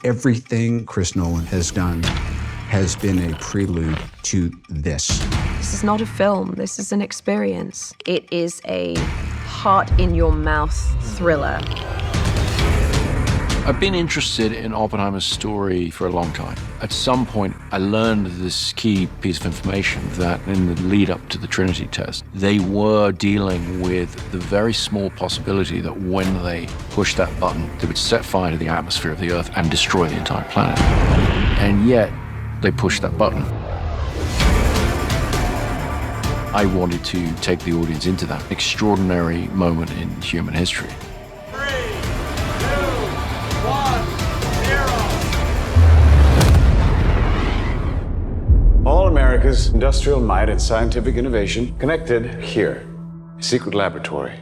Everything Chris Nolan has done has been a prelude to this. This is not a film, this is an experience. It is a heart-in-your-mouth thriller. I've been interested in Oppenheimer's story for a long time. At some point, I learned this key piece of information that in the lead up to the Trinity test, they were dealing with the very small possibility that when they pushed that button, they would set fire to the atmosphere of the Earth and destroy the entire planet. And yet, they pushed that button. I wanted to take the audience into that extraordinary moment in human history. All America's industrial might and scientific innovation connected here. A secret laboratory.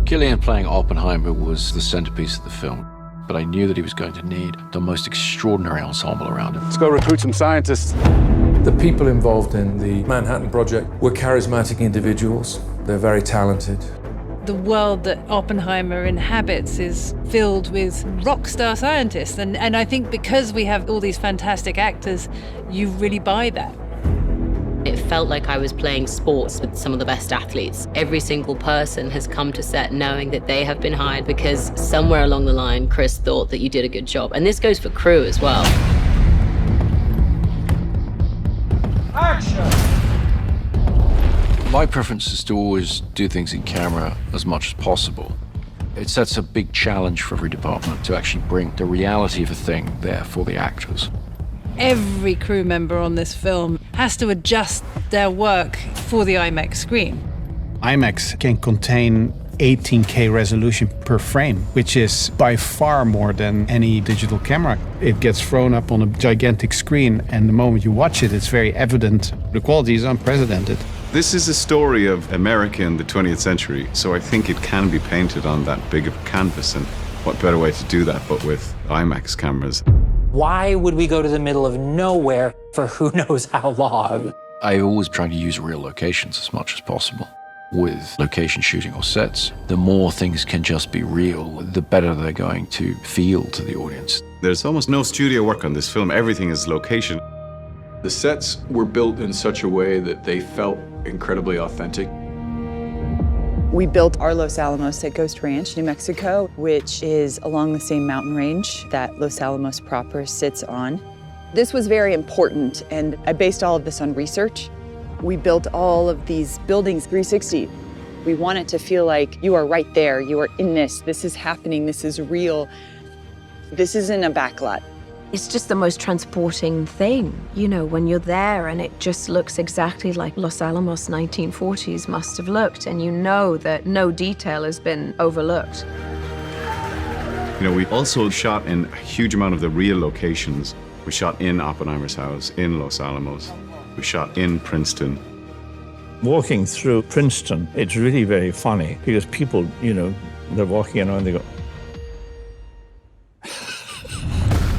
Cillian playing Oppenheimer was the centerpiece of the film, but I knew that he was going to need the most extraordinary ensemble around him. Let's go recruit some scientists. The people involved in the Manhattan Project were charismatic individuals. They're very talented. The world that Oppenheimer inhabits is filled with rock star scientists. And I think because we have all these fantastic actors, you really buy that. It felt like I was playing sports with some of the best athletes. Every single person has come to set knowing that they have been hired because somewhere along the line, Chris thought that you did a good job. And this goes for crew as well. Action! My preference is to always do things in camera as much as possible. It sets a big challenge for every department to actually bring the reality of a thing there for the actors. Every crew member on this film has to adjust their work for the IMAX screen. IMAX can contain 18K resolution per frame, which is by far more than any digital camera. It gets thrown up on a gigantic screen, and the moment you watch it, it's very evident. The quality is unprecedented. This is a story of America in the 20th century, so I think it can be painted on that big of a canvas, and what better way to do that but with IMAX cameras. Why would we go to the middle of nowhere for who knows how long? I always try to use real locations as much as possible. With location shooting or sets, the more things can just be real, the better they're going to feel to the audience. There's almost no studio work on this film. Everything is location. The sets were built in such a way that they felt incredibly authentic. We built our Los Alamos at Ghost Ranch, New Mexico, which is along the same mountain range that Los Alamos proper sits on. This was very important, and I based all of this on research. We built all of these buildings 360. We want it to feel like you are right there, you are in this is happening, this is real. This isn't a backlot. It's just the most transporting thing, you know, when you're there and it just looks exactly like Los Alamos 1940s must have looked, and you know that no detail has been overlooked. You know, we also shot in a huge amount of the real locations. We shot in Oppenheimer's house, in Los Alamos. We shot in Princeton. Walking through Princeton, it's really very funny because people, you know, they're walking around, they go,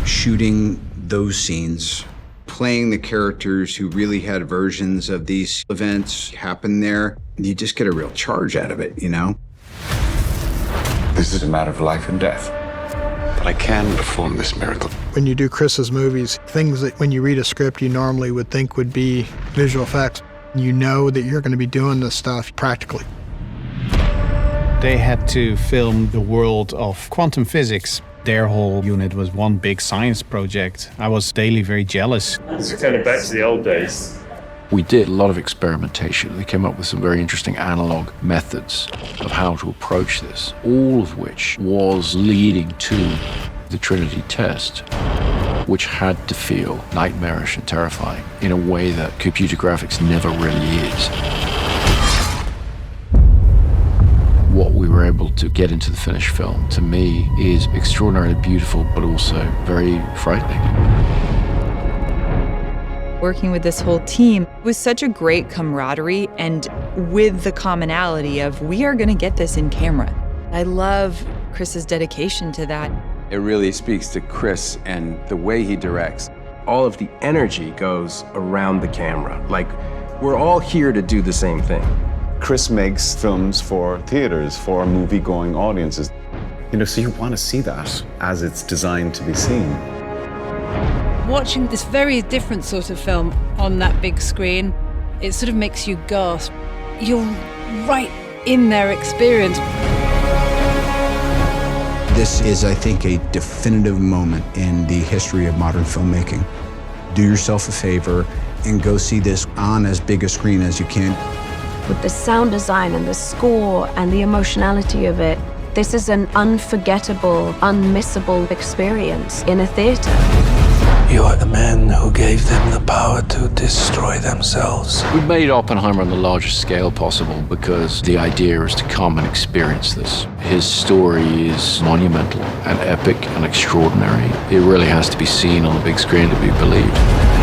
Shooting those scenes, playing the characters who really had versions of these events happen there, you just get a real charge out of it, you know? This is a matter of life and death. But I can perform this miracle. When you do Chris's movies, things that when you read a script you normally would think would be visual effects, you know that you're going to be doing this stuff practically. They had to film the world of quantum physics. Their whole unit was one big science project. I was daily very jealous. it's kind of back to the old days. We did a lot of experimentation. We came up with some very interesting analog methods of how to approach this, all of which was leading to the Trinity test, which had to feel nightmarish and terrifying in a way that computer graphics never really is. What we were able to get into the finished film, to me, is extraordinarily beautiful, but also very frightening. Working with this whole team was such a great camaraderie, and with the commonality of we are going to get this in camera. I love Chris's dedication to that. It really speaks to Chris and the way he directs. All of the energy goes around the camera. Like, we're all here to do the same thing. Chris makes films for theaters, for movie-going audiences. So you want to see that as it's designed to be seen. Watching this very different sort of film on that big screen, it sort of makes you gasp. You're right in their experience. This is, I think, a definitive moment in the history of modern filmmaking. Do yourself a favor and go see this on as big a screen as you can. With the sound design and the score and the emotionality of it, this is an unforgettable, unmissable experience in a theater. You are the man who gave them the power to destroy themselves. We made Oppenheimer on the largest scale possible because the idea is to come and experience this. His story is monumental and epic and extraordinary. It really has to be seen on the big screen to be believed.